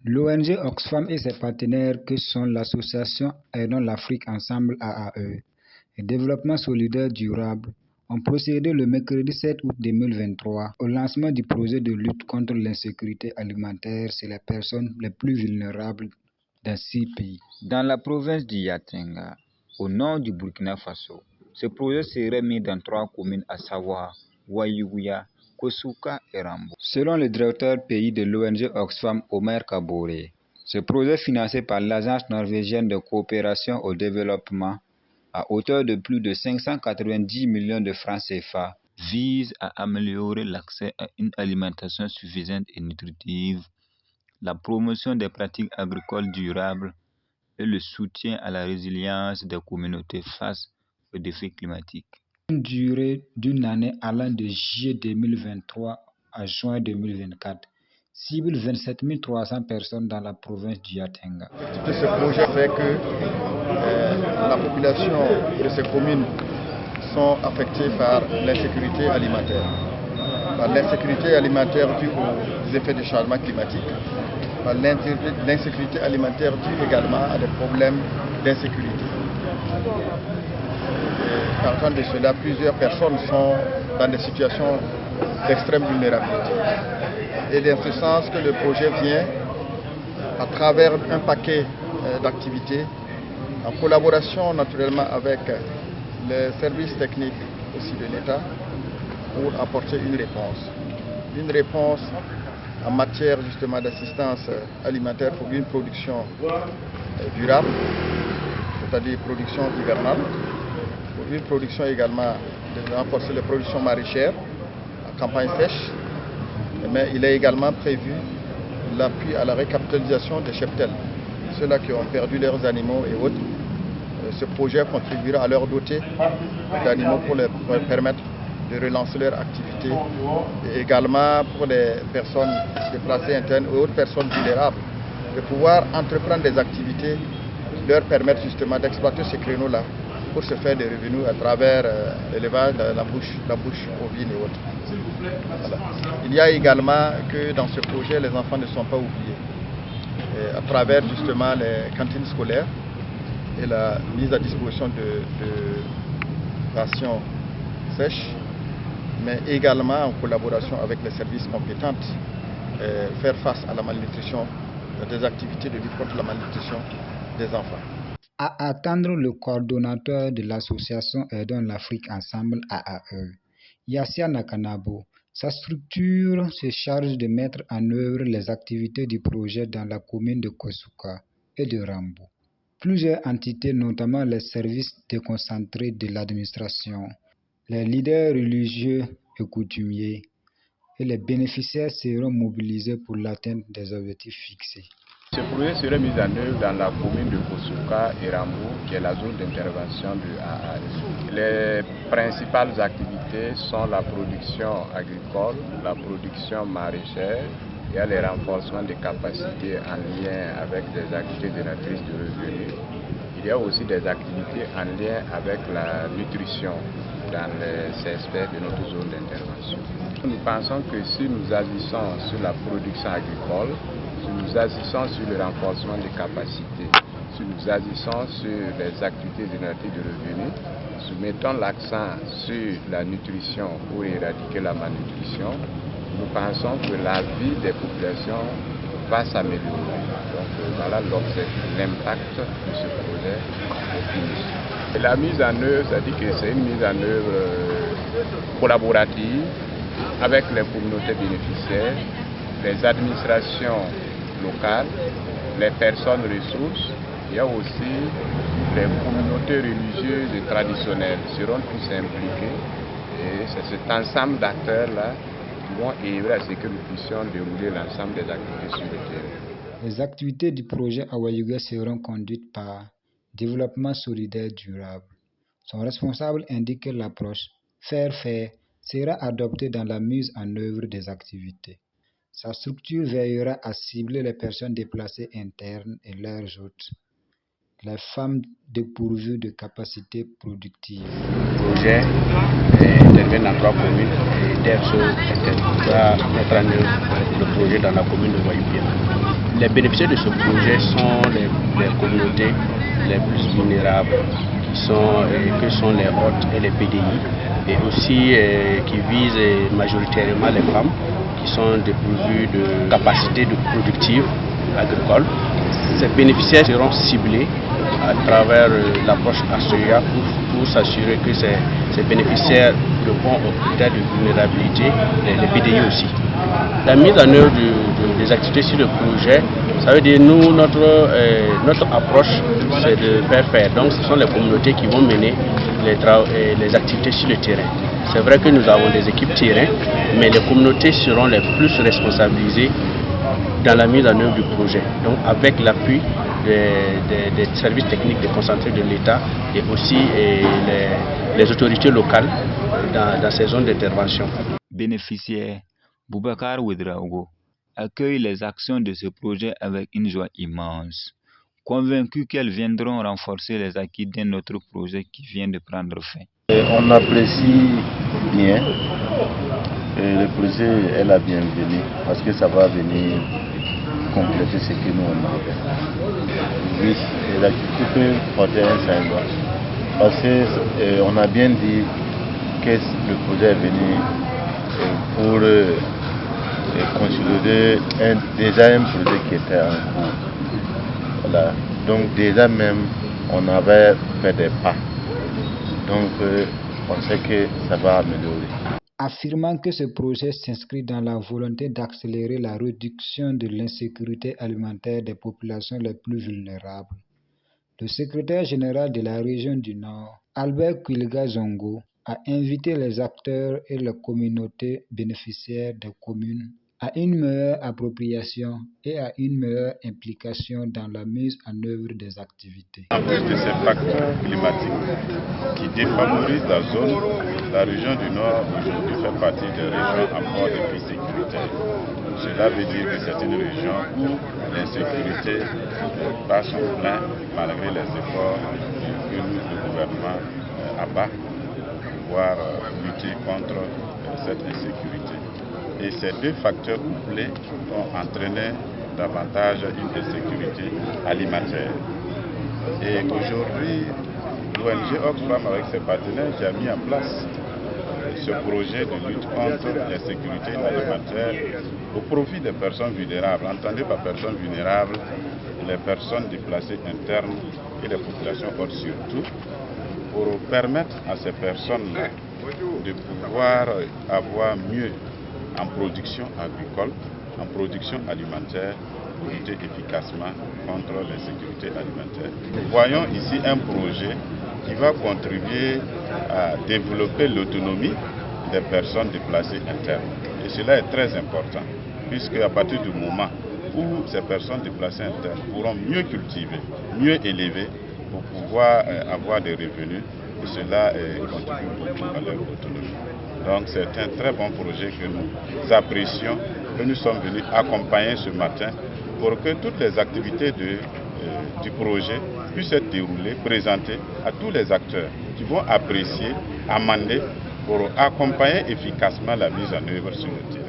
L'ONG Oxfam et ses partenaires que sont l'association Aidons l'Afrique Ensemble AAE et Développement Solidaire Durable ont procédé le mercredi 7 août 2023 au lancement du projet de lutte contre l'insécurité alimentaire chez les personnes les plus vulnérables dans 6 pays. Dans la province du Yatenga, au nord du Burkina Faso, ce projet serait mis dans 3 communes à savoir Wayuguya, Kosuka et Rambo. Selon le directeur pays de l'ONG Oxfam, Omer Kabore, ce projet financé par l'Agence norvégienne de coopération au développement à hauteur de plus de 590 millions de francs CFA vise à améliorer l'accès à une alimentation suffisante et nutritive, la promotion des pratiques agricoles durables et le soutien à la résilience des communautés face aux défis climatiques. Une durée d'une année allant de juillet 2023 à juin 2024 cible 27 300 personnes dans la province du Yatenga. Ce projet fait que la population de ces communes sont affectées par l'insécurité alimentaire. Par l'insécurité alimentaire due aux effets du changement climatique, par l'insécurité alimentaire due également à des problèmes d'insécurité. Partant de cela, plusieurs personnes sont dans des situations d'extrême vulnérabilité. Et dans ce sens que le projet vient, à travers un paquet d'activités, en collaboration naturellement avec les services techniques aussi de l'État, pour apporter une réponse. Une réponse en matière justement d'assistance alimentaire pour une production durable, c'est-à-dire production hivernale, pour une production également de renforcer les productions maraîchères en campagne sèche, mais il est également prévu l'appui à la récapitalisation des cheptels, ceux-là qui ont perdu leurs animaux et autres. Ce projet contribuera à leur doter d'animaux pour leur permettre de relancer leur activité et également pour les personnes déplacées internes ou autres personnes vulnérables de pouvoir entreprendre des activités qui leur permettent justement d'exploiter ces créneaux-là pour se faire des revenus à travers l'élevage, la bouche ovine et autres. Voilà. Il y a également que dans ce projet, les enfants ne sont pas oubliés. Et à travers justement les cantines scolaires et la mise à disposition de rations sèches, mais également en collaboration avec les services compétents, faire face à la malnutrition, des activités de lutte contre la malnutrition des enfants. À attendre le coordonnateur de l'association Aidons l'Afrique Ensemble AAE, Yassia Nakanabo, sa structure se charge de mettre en œuvre les activités du projet dans la commune de Kosuka et de Rambo. Plusieurs entités, notamment les services déconcentrés de l'administration, les leaders religieux et coutumiers et les bénéficiaires seront mobilisés pour l'atteinte des objectifs fixés. Ce projet serait mis en œuvre dans la commune de Kosuka et Rambo, qui est la zone d'intervention de AAE. Les principales activités sont la production agricole, la production maraîchère, il y a les renforcements des capacités en lien avec des activités génératrices de revenus. Il y a aussi des activités en lien avec la nutrition dans les CSP de notre zone d'intervention. Nous pensons que si nous agissons sur la production agricole, si nous agissons sur le renforcement des capacités, si nous agissons sur les activités génératrices de revenus, si nous mettons l'accent sur la nutrition pour éradiquer la malnutrition, nous pensons que la vie des populations va s'améliorer. Donc voilà l'objectif, l'impact de ce projet au finish. Et la mise en œuvre, c'est-à-dire que c'est une mise en œuvre collaborative avec les communautés bénéficiaires, les administrations locales, les personnes ressources. Il y a aussi les communautés religieuses et traditionnelles seront tous impliqués. Et c'est cet ensemble d'acteurs-là qui vont œuvrer à ce que nous puissions dérouler l'ensemble des activités sur le terrain. Les activités du projet Awayuga seront conduites par Développement Solidaire Durable. Son responsable indique que l'approche faire sera adoptée dans la mise en œuvre des activités. Sa structure veillera à cibler les personnes déplacées internes et leurs hôtes, les femmes dépourvues de capacités productives. Le projet intervient dans 3 communes et DEFSO va mettre en œuvre le projet dans la commune de Wayuguya. Les bénéficiaires de ce projet sont les communautés les plus vulnérables, que sont les hôtes et les PDI, et aussi qui visent majoritairement les femmes qui sont dépourvues de capacités productives agricoles. Ces bénéficiaires seront ciblés à travers l'approche ASOIA pour s'assurer que ces bénéficiaires répondent aux critères de vulnérabilité, les PDI aussi. La mise en œuvre des activités sur le projet, ça veut dire nous, notre approche, c'est de faire. Donc ce sont les communautés qui vont mener les activités sur le terrain. C'est vrai que nous avons des équipes terrain, mais les communautés seront les plus responsabilisées dans la mise en œuvre du projet. Donc avec l'appui des services techniques déconcentrés de l'État et aussi les autorités locales dans ces zones d'intervention. Bénéficiaires, Boubacar Ouedraogo accueille les actions de ce projet avec une joie immense, convaincu qu'elles viendront renforcer les acquis d'un autre projet qui vient de prendre fin. On apprécie bien le projet est la bienvenue parce que ça va venir compléter ce que nous on avait. Oui, l'activité peut porter un changement parce qu'on a bien dit que le projet est venu pour consolider déjà un projet qui était en cours. Voilà. Donc déjà même on avait fait des pas. Donc on sait que ça va améliorer. Affirmant que ce projet s'inscrit dans la volonté d'accélérer la réduction de l'insécurité alimentaire des populations les plus vulnérables. Le secrétaire général de la région du Nord, Albert Kwilga Zongo, a invité les acteurs et les communautés bénéficiaires des communes à une meilleure appropriation et à une meilleure implication dans la mise en œuvre des activités. En plus de ces facteurs climatiques qui défavorisent la zone, la région du Nord aujourd'hui fait partie des régions à fort défi sécuritaire. Cela veut dire que c'est une région où l'insécurité bat son plein malgré les efforts que le gouvernement abat pour pouvoir lutter contre cette insécurité. Et ces deux facteurs couplés ont entraîné davantage une insécurité alimentaire. Et aujourd'hui, l'ONG Oxfam avec ses partenaires qui a mis en place ce projet de lutte contre l'insécurité alimentaire au profit des personnes vulnérables. Entendez par personnes vulnérables, les personnes déplacées internes et les populations hors surtout, pour permettre à ces personnes-là de pouvoir avoir mieux en production agricole, en production alimentaire, pour lutter efficacement contre l'insécurité alimentaire. Nous voyons ici un projet qui va contribuer à développer l'autonomie des personnes déplacées internes. Et cela est très important, puisque à partir du moment où ces personnes déplacées internes pourront mieux cultiver, mieux élever, pour pouvoir avoir des revenus, et cela contribue beaucoup à leur autonomie. Donc c'est un très bon projet que nous apprécions, que nous sommes venus accompagner ce matin pour que toutes les activités du projet puissent être déroulées, présentées à tous les acteurs qui vont apprécier, amender pour accompagner efficacement la mise en œuvre sur le terrain.